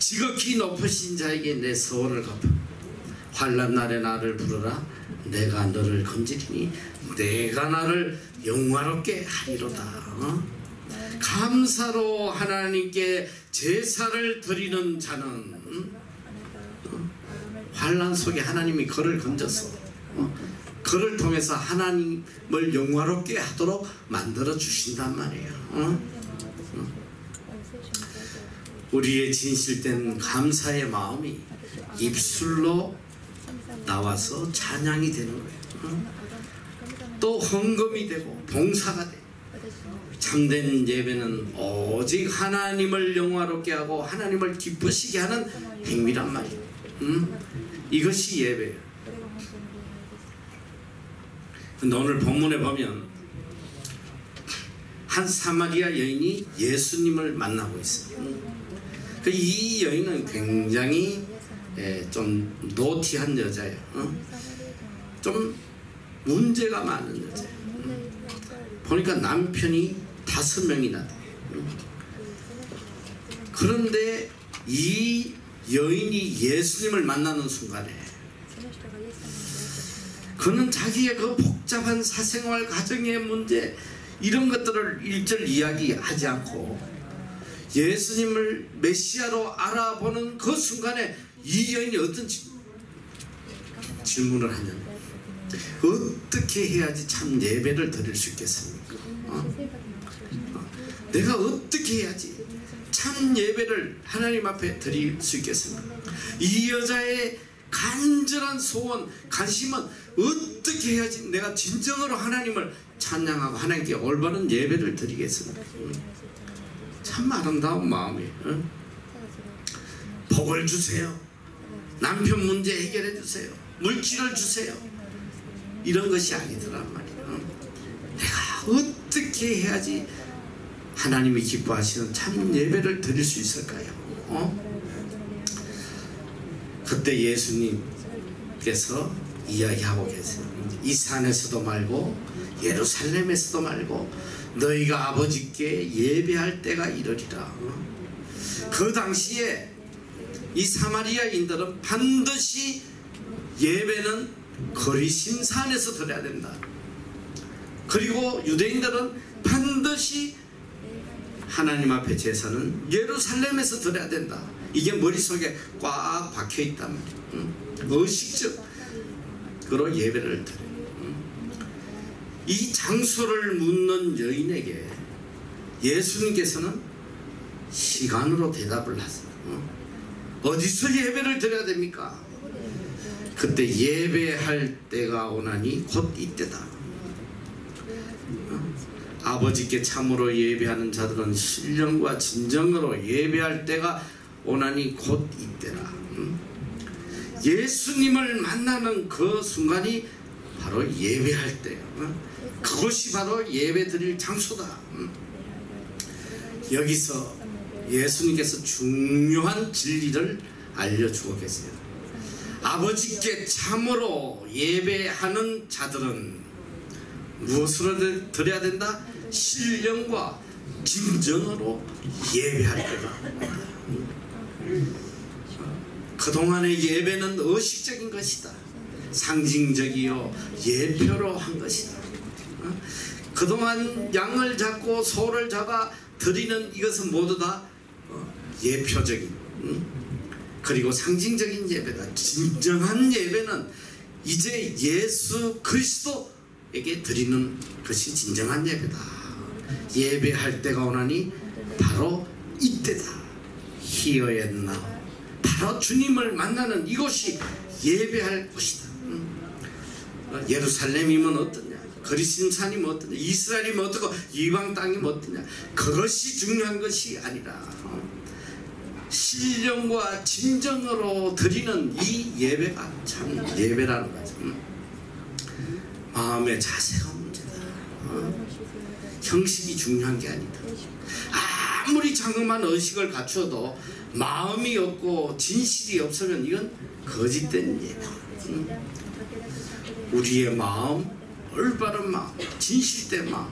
지극히 높으신 자에게 내 서원을 갚아 환난 날에 나를 부르라 내가 너를 건지리니 내가 나를 영화롭게 하리로다. 감사로 하나님께 제사를 드리는 자는 환난 속에 하나님이 그를 건져서 그를 통해서 하나님을 영화롭게 하도록 만들어 주신단 말이에요. 우리의 진실된 감사의 마음이 입술로 나와서 찬양이 되는 거예요. 또 헌금이 되고 봉사가 돼요. 참된 예배는 오직 하나님을 영화롭게 하고 하나님을 기쁘시게 하는 행위란 말이에요. 이것이 예배예요. 근데 오늘 본문에 보면 한 사마리아 여인이 예수님을 만나고 있어요. 이 여인은 굉장히 좀 노티한 여자예요. 좀 문제가 많은 여자예요. 보니까 남편이 5명이나 돼요. 그런데 이 여인이 예수님을 만나는 순간에 그는 자기의 그 복잡한 사생활 가정의 문제 이런 것들을 일절 이야기하지 않고 예수님을 메시아로 알아보는 그 순간에 이 여인이 어떤 질문을 하냐면 어떻게 해야지 참 예배를 드릴 수 있겠습니까? 내가 어떻게 해야지 참 예배를 하나님 앞에 드릴 수 있겠습니까? 이 여자의 간절한 소원, 관심은 어떻게 해야지 내가 진정으로 하나님을 찬양하고 하나님께 올바른 예배를 드리겠습니까? 참 아름다운 마음이에요. 복을 주세요. 남편 문제 해결해 주세요. 물질을 주세요. 이런 것이 아니더란 말이에요. 내가 어떻게 해야지 하나님이 기뻐하시는 참 예배를 드릴 수 있을까요? 그때 예수님께서 이야기하고 계세요. 이 산에서도 말고 예루살렘에서도 말고 너희가 아버지께 예배할 때가 이르리라. 그 당시에 이 사마리아인들은 반드시 예배는 거리심 산에서 드려야 된다. 그리고 유대인들은 반드시 하나님 앞에 제사는 예루살렘에서 드려야 된다. 이게 머릿속에 꽉 박혀있단 말이에요. 의식적으로 예배를 드려요. 이 장소를 묻는 여인에게 예수님께서는 시간으로 대답을 하세요. 어디서 예배를 드려야 됩니까? 그때 예배할 때가 오나니 곧 이때다. 아버지께 참으로 예배하는 자들은 신령과 진정으로 예배할 때가 오나니 곧 이때라. 예수님을 만나는 그 순간이 바로 예배할 때예요. 그것이 바로 예배 드릴 장소다. 여기서 예수님께서 중요한 진리를 알려주고 계세요. 아버지께 참으로 예배하는 자들은 무엇으로 드려야 된다? 신령과 진정으로 예배할 때다. 그동안의 예배는 의식적인 것이다. 상징적이요 예표로 한 것이다. 그동안 양을 잡고 소를 잡아 드리는 이것은 모두 다 예표적인 그리고 상징적인 예배다. 진정한 예배는 이제 예수 그리스도에게 드리는 것이 진정한 예배다. 예배할 때가 오나니 바로 이때다. 히어였나 바로 주님을 만나는 이곳이 예배할 곳이다. 예루살렘이면 어떠냐, 거리심산이면 어떠냐, 이스라엘이면 어떻고 이방 땅이면 어떠냐, 그것이 중요한 것이 아니라 신령과 진정으로 드리는 이 예배가 참 예배라는 거죠. 마음의 자세가 문제다. 형식이 중요한 게 아니다. 아무리 장엄한 의식을 갖추어도 마음이 없고 진실이 없으면 이건 거짓된 예배다. 우리의 마음, 올바른 마음, 진실된 마음,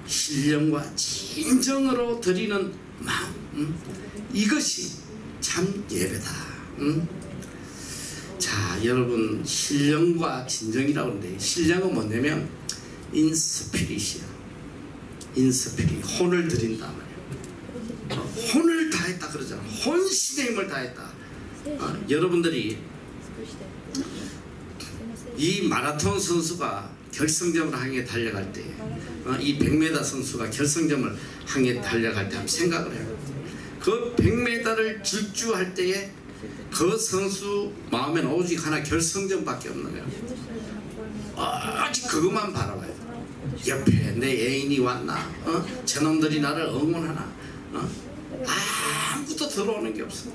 신령과 진정으로 드리는 마음, 이것이 참 예배다. 자, 여러분, 신령과 진정이라고 하는데 신령은 뭐냐면 인스피릿이야. 인스피릿, 혼을 드린다 말이야. 혼을 다했다 그러잖아. 혼신의 힘을 다했다. 여러분들이 이 마라톤 선수가 결승점을 향해 달려갈 때, 이 100m 선수가 결승점을 향해 달려갈 때 한번 생각을 해요. 그 100m를 질주할 때에 그 선수 마음에는 오직 하나 결승점밖에 없는 거예요. 아직 그것만 바라봐요. 옆에 내 애인이 왔나, 저놈들이 나를 응원하나, 아무것도 들어오는 게 없어.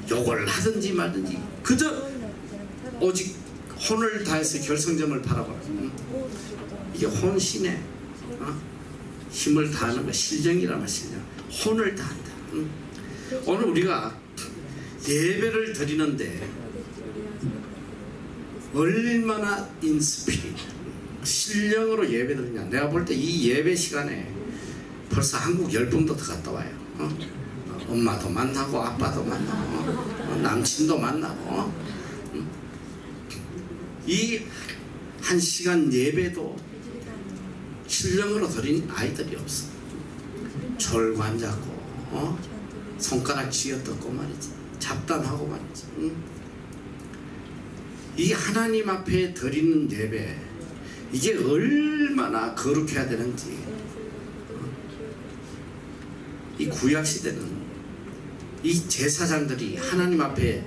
욕을 하든지 말든지 그저 오직 혼을 다해서 결승점을 바라봐요. 이게 혼신에 힘을 다하는 거, 신령이라는 신령, 혼을 다한다. 오늘 우리가 예배를 드리는데 얼마나 인스피릿, 신령으로 예배 드리냐. 내가 볼 때 이 예배 시간에 벌써 한국 열풍도 더 갔다 와요. 엄마도 만나고 아빠도 만나고 남친도 만나고 이 1시간 예배도 신령으로 드린 아이들이 없어. 절관 잡고 손가락 쥐어뜯고 말이지, 잡담하고 말이지. 이 하나님 앞에 드리는 예배, 이게 얼마나 거룩해야 되는지. 이 구약시대는 이 제사장들이 하나님 앞에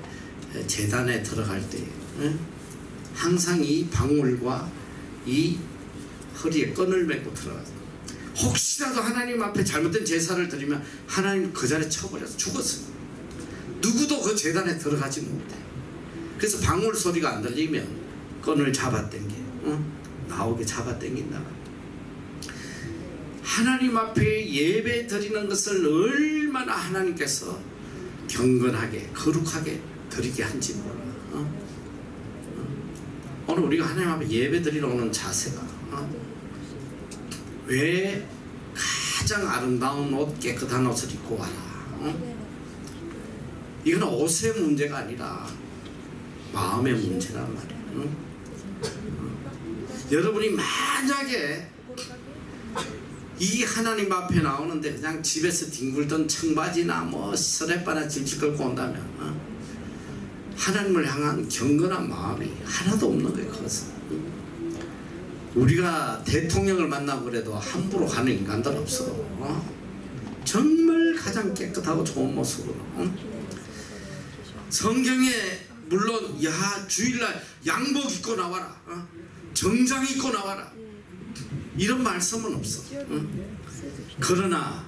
제단에 들어갈 때 항상 이 방울과 이 허리에 끈을 메고 들어가서 혹시라도 하나님 앞에 잘못된 제사를 드리면 하나님 그 자리에 쳐버려서 죽었어요. 누구도 그 제단에 들어가지 못해. 그래서 방울 소리가 안 들리면 끈을 잡아당겨, 나오게 잡아당긴다. 하나님 앞에 예배 드리는 것을 얼마나 하나님께서 경건하게 거룩하게 드리게 한지 몰라. 오늘 우리가 하나님 앞에 예배 드리러 오는 자세가 왜 가장 아름다운 옷, 깨끗한 옷을 입고 와라. 이건 옷의 문제가 아니라 마음의 문제란 말이야. 여러분이 만약에 이 하나님 앞에 나오는데 그냥 집에서 뒹굴던 청바지나 뭐 스레바나 질질 끌고 온다면 하나님을 향한 경건한 마음이 하나도 없는 거예요. 그것은 우리가 대통령을 만나고 그래도 함부로 가는 인간들 없어. 정말 가장 깨끗하고 좋은 모습으로. 성경에 물론 주일날 양복 입고 나와라, 정장 입고 나와라, 이런 말씀은 없어. 그러나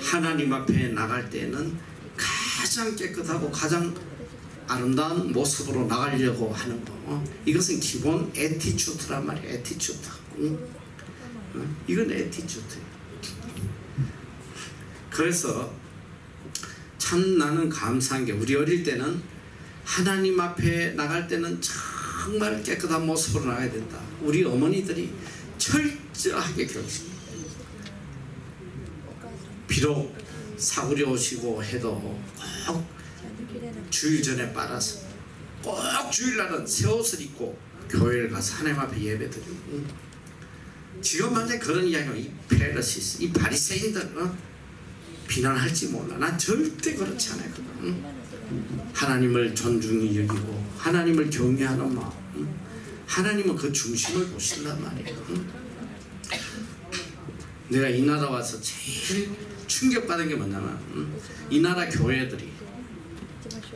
하나님 앞에 나갈 때는 가장 깨끗하고 가장 아름다운 모습으로 나가려고 하는 거. 이것은 기본 에티튜드란 말이야. 에티튜드. 이건 에티튜드예요. 그래서 참 나는 감사한 게 우리 어릴 때는 하나님 앞에 나갈 때는 정말 깨끗한 모습으로 나가야 된다. 우리 어머니들이 철저하게 교육시킵니다. 비록 사구려 오시고 해도 꼭 주일 전에 빨아서 꼭 주일날은 새 옷을 입고 교회를 가서 하나님 앞에 예배드리고. 지금 만약에 그런 이야기가 이 페르시스, 이 바리새인들 비난할지 몰라. 난 절대 그렇지 않아요. 하나님을 존중히 여기고 하나님을 경외하는 마음. 하나님은 그 중심을 보신단 말이에요. 내가 이 나라 와서 제일 충격받은 게 뭐냐면 이 나라 교회들이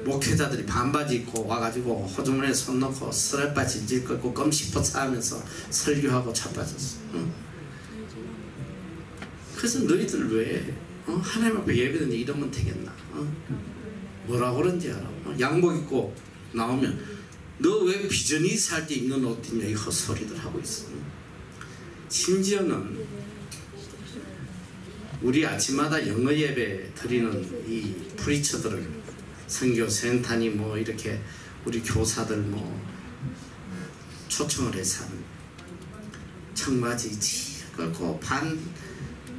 목회자들이 반바지 입고 와가지고 호주머니에 손 넣고 스레빠 질질 끌고 껌10% 사하면서 설교하고 자빠졌어. 그래서 너희들 왜 하나님 앞에 예배드리는데 이러면 되겠나? 뭐라고 그런지 알아? 양복 입고 나오면 너 왜 비전이 살 때 입는 옷 입냐, 이 헛소리들 하고 있어. 심지어는 우리 아침마다 영어 예배 드리는 이 프리처들을 선교 센터니 뭐 이렇게 우리 교사들 뭐 초청을 해서 하는 청바지 끌고 반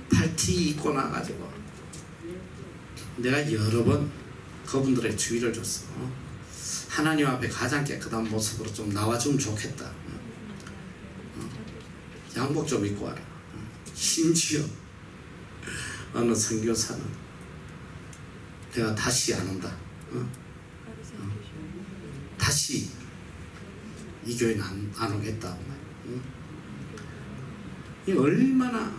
팔티 입고 나가지고 내가 여러 번 그분들의 주의를 줬어. 하나님 앞에 가장 깨끗한 모습으로 좀 나와주면 좋겠다. 양복 좀 입고 와라. 심지어 어느 선교사는 내가 다시 안 온다. 다시 이 교회는 안 오겠다. 이 얼마나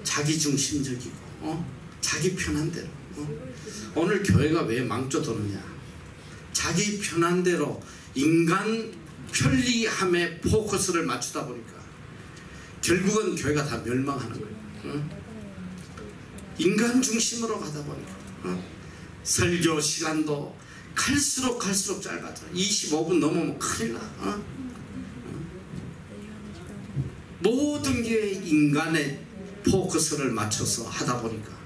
자기중심적이고 자기 편한 대로. 오늘 교회가 왜 망쳐도느냐, 자기 편한 대로 인간 편리함에 포커스를 맞추다 보니까 결국은 교회가 다 멸망하는 거예요. 인간 중심으로 가다 보니까 설교 시간도 갈수록 짧아져. 25분 넘으면 큰일 나. 모든 게 인간의 포커스를 맞춰서 하다 보니까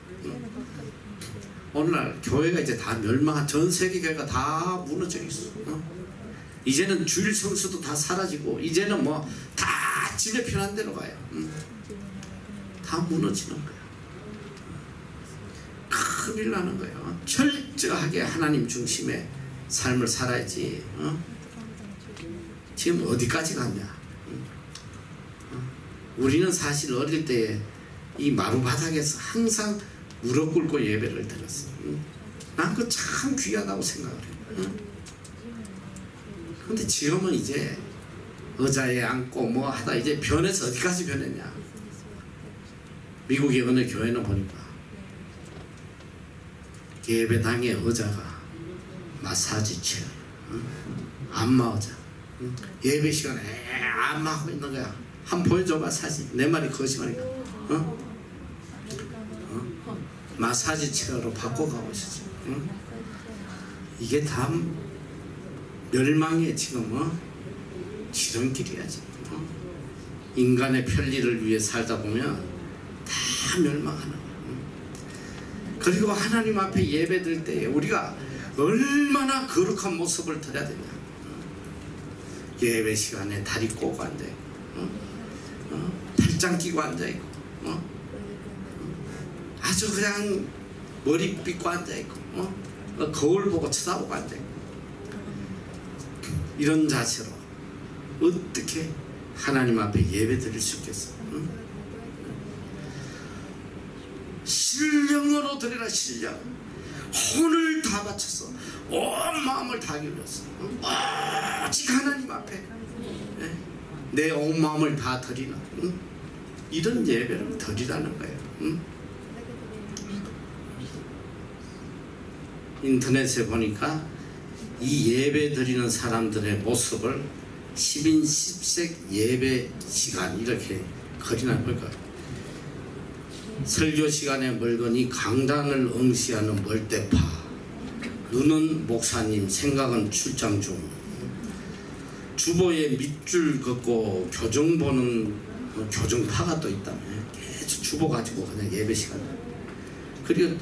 오늘날 교회가 이제 다 멸망한, 전 세계 교회가 다 무너져 있어. 이제는 주일 성수도 다 사라지고 이제는 뭐 다 지네 편한 대로 가요. 다 무너지는 거야. 큰일 나는 거예요. 철저하게 하나님 중심의 삶을 살아야지. 지금 어디까지 갔냐. 우리는 사실 어릴 때 이 마루바닥에서 항상 무릎 꿇고 예배를 드렸어. 난 그거 참 귀하다고 생각을 해요. 근데 지금은 이제 의자에 앉고 뭐 하다 이제 변해서 어디까지 변했냐. 미국의 어느 교회는 보니까 예배당의 의자가 마사지 체어, 안마 의자. 예배 시간에 안마하고 있는 거야. 한번 보여줘봐 사진. 내 말이 거짓말이니까. 마사지 체어로 바꿔가고 있었지. 이게 다 멸망의 지금 지름길이야 지금. 인간의 편리를 위해 살다 보면 다 멸망하는 거야. 그리고 하나님 앞에 예배드릴 때 우리가 얼마나 거룩한 모습을 드려야 되냐. 예배 시간에 다리 꼬고 앉아있고, 팔짱 끼고 앉아있고, 아주 그냥 머리 빗고 앉아있고, 거울 보고 쳐다보고 앉아있고, 이런 자세로 어떻게 하나님 앞에 예배 드릴 수 있겠어? 신령으로 드리라. 신령. 혼을 다 바쳐서 온 마음을 다 기울였어. 오직 하나님 앞에 내 온 마음을 다 드리는 이런 예배를 드리라는 거예요. 인터넷에 보니까 이 예배 드리는 사람들의 모습을 10인 10색 예배 시간 이렇게 거리나 볼까. 설교 시간에 멀거니 강단을 응시하는 멀대파, 눈은 목사님, 생각은 출장 중, 주보에 밑줄 긋고 교정 보는 교정파가 또 있다며. 계속 주보 가지고 그냥 예배 시간에. 그리고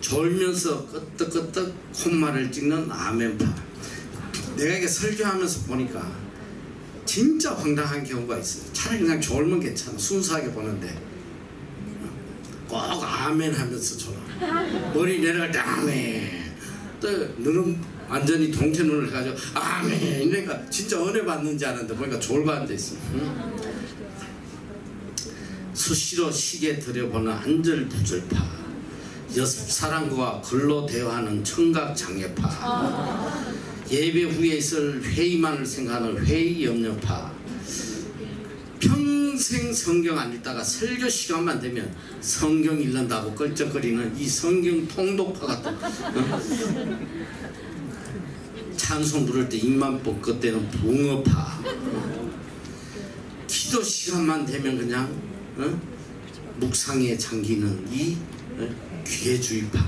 졸면서 끄떡끄떡 콧말을 찍는 아멘파. 내가 이게 설교하면서 보니까 진짜 황당한 경우가 있어요. 차라리 그냥 졸면 괜찮아. 순수하게 보는데 꼭 아멘 하면서 졸아. 머리 내려갈 때 아멘. 또 눈은 완전히 동태 눈을 해가지고 아멘. 그러니까 진짜 은혜 받는지 아는데 보니까 졸고 앉아있어. 수시로 시계 들여보는 안절부절파, 옆사람과 글로 대화하는 청각장애파, 예배 후에 있을 회의만을 생각하는 회의염려파, 평생 성경 안 읽다가 설교 시간만 되면 성경 읽는다고 껄쩍거리는 이 성경 통독파 같은, 찬송 부를 때 입만 뻗것대는 붕어파, 기도 시간만 되면 그냥 묵상에 잠기는 이 귀해주의파,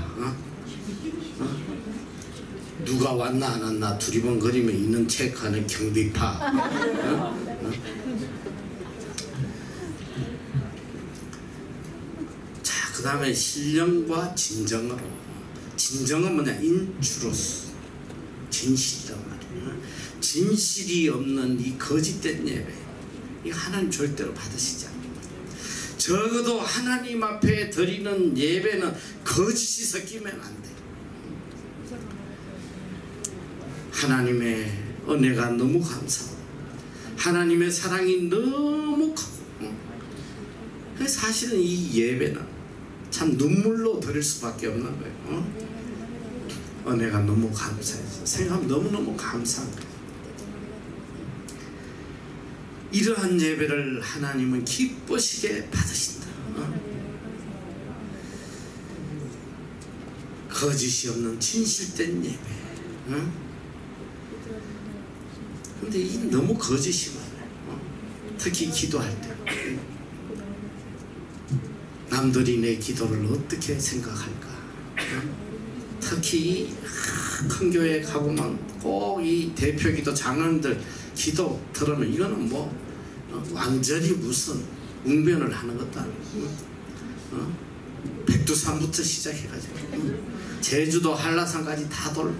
누가 왔나 안 왔나 두리번거리며 있는 체크하는 경비파, 자, 그 다음에 신령과 진정으로. 진정은 뭐냐? 인추로스, 진실이란 말이야. 진실이 없는 이 거짓된 예배, 이거 하나님 절대로 받으시지 않아요. 적어도 하나님 앞에 드리는 예배는 거짓이 섞이면 안 돼. 하나님의 은혜가 너무 감사하고 하나님의 사랑이 너무 크고, 사실은 이 예배는 참 눈물로 드릴 수밖에 없는 거예요. 은혜가 너무 감사해서 생각하면 너무너무 감사한 거예요. 이러한 예배를 하나님은 기쁘시게 받으신다. 거짓이 없는 진실된 예배. 근데 이 너무 거짓이 많아요. 특히 기도할 때 남들이 내 기도를 어떻게 생각할까. 특히 큰 교회 가보면 꼭 이 대표기도 장로님들 기도 들으면 이거는 뭐 완전히 무슨 웅변을 하는 것도 아니고, 백두산부터 시작해가지고 제주도 한라산까지 다 돌고,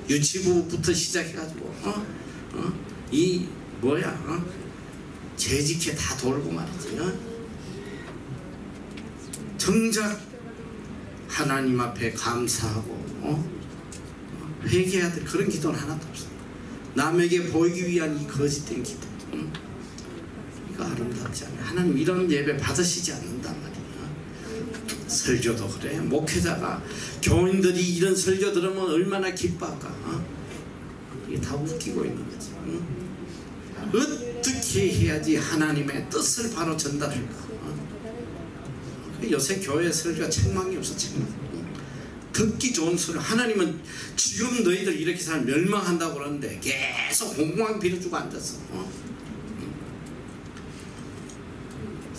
유치부부터 시작해가지고 이 뭐야, 재직회 다 돌고 말이지. 정작 하나님 앞에 감사하고 회개해야 될 그런 기도는 하나도 없어. 남에게 보이기 위한 이 거짓된 기도, 이거 아름답지 않아요. 하나님 이런 예배 받으시지 않는단 말이야. 설교도 그래. 목회자가, 교인들이 이런 설교 들으면 얼마나 기뻐할까. 이게 다 웃기고 있는 거지. 어떻게 해야지 하나님의 뜻을 바로 전달할까. 요새 교회 설교가 책망이 없어. 책망. 듣기 좋은 소리. 하나님은 지금 너희들 이렇게 살면 멸망한다고 그러는데 계속 공공한 빌어주고 앉았어.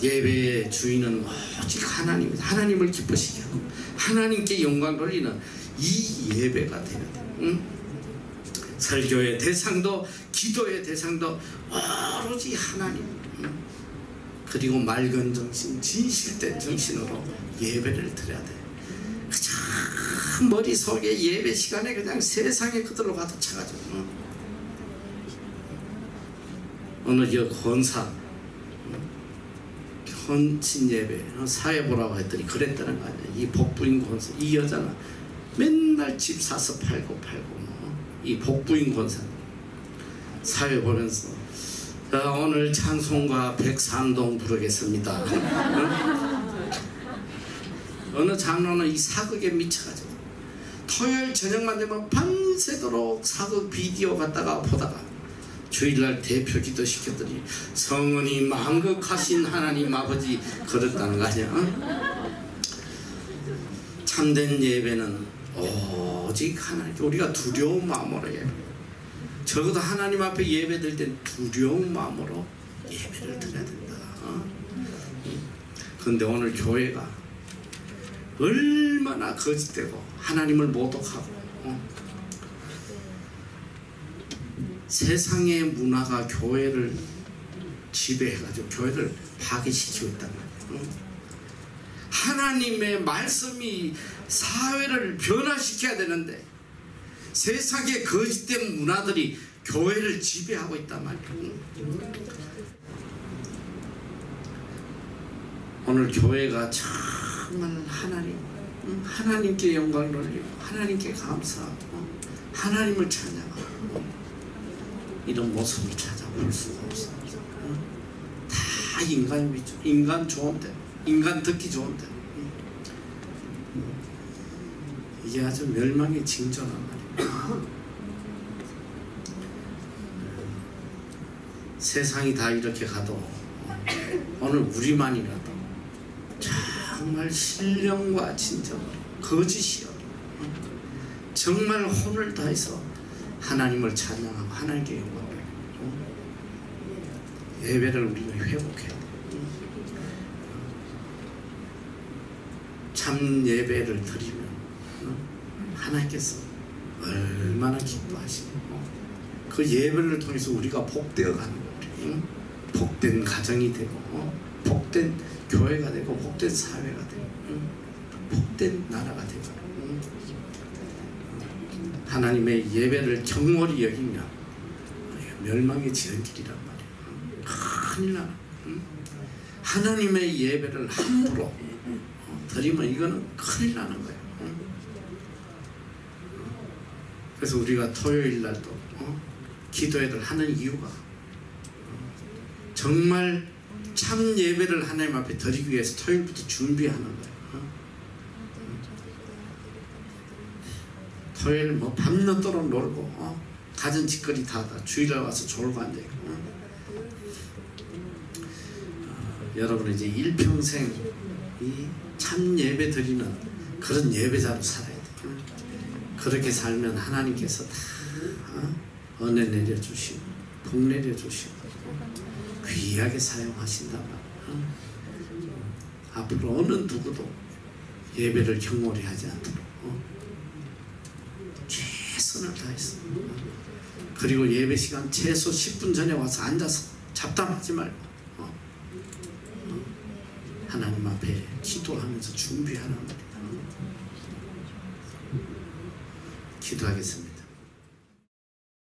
예배의 주인은 오직 하나님이다. 하나님을 기쁘시게 하고 하나님께 영광 돌리는 이 예배가 되어야 돼. 설교의 대상도 기도의 대상도 오로지 하나님. 그리고 맑은 정신, 진실된 정신으로 예배를 드려야 돼. 그저 머릿속에 예배 시간에 그냥 세상에 그들로 가득 차가지고 어느 저 권사 헌친 예배 사회 보라고 했더니 그랬다는 거 아니야. 이 복부인 권사 이 여자는 맨날 집 사서 팔고 이 복부인 권사 사회 보면서 오늘 찬송가 103동 부르겠습니다. 어느 장로는 이 사극에 미쳐가지고 토요일 저녁만 되면 밤새도록 사극 비디오 갖다가 보다가 주일날 대표 기도 시켰더니 성은이 만극하신 하나님 아버지 그랬다는 거 아니야? 참된 예배는 오직 하나님, 우리가 두려운 마음으로 예배, 적어도 하나님 앞에 예배 드릴 땐 두려운 마음으로 예배를 드려야 된다. 그런데 오늘 교회가 얼마나 거짓되고 하나님을 모독하고 세상의 문화가 교회를 지배해가지고 교회를 파괴시키고 있단 말이에요. 하나님의 말씀이 사회를 변화시켜야 되는데 세상의 거짓된 문화들이 교회를 지배하고 있단 말이에요. 오늘 교회가 정말 하나님께 영광을 돌리고 하나님께 감사하고 하나님을 찬양하고 이런 모습을 찾아볼 수가 없어. 다 인간 위주, 인간 좋은데, 인간 듣기 좋은데 이게 아주 멸망의 징조란 말이에요. 세상이 다 이렇게 가도 오늘 우리만이라도 정말 신령과 진정으로 거짓이요 정말 혼을 다해서 하나님을 찬양하고 하나님께 영광을 예배를 우리가 회복해야 돼. 참 예배를 드리면 하나님께서 얼마나 기뻐하시고 그 예배를 통해서 우리가 복되어 가는 거예요. 복된 가정이 되고 복된 교회가 되고 복된 사회가 되고 복된 나라가 되고 하나님의 예배를 경홀히 여기면 멸망에 지는 길이란 말이에요. 큰일 나는. 하나님의 예배를 함부로 드리면 이거는 큰일 나는 거예요. 그래서 우리가 토요일 날도 기도회를 하는 이유가 정말 참 예배를 하나님 앞에 드리기 위해서 토요일부터 준비하는 거예요. 토요일 뭐 밤늦도록 놀고 가진 짓거리 다 주일날 와서 졸고 앉아있고 여러분 이제 일평생 이 참 예배 드리는 그런 예배자로 살아야 돼요. 그렇게 살면 하나님께서 다 은혜 내려주시고 복 내려주시고 귀하게 사용하신단 말이에요. 앞으로 어느 누구도 예배를 경홀히 하지 않도록 최선을 다해서 그리고 예배 시간 최소 10분 전에 와서 앉아서 잡담하지 말고 하나님 앞에 기도하면서 준비하는 말이다. 기도하겠습니다.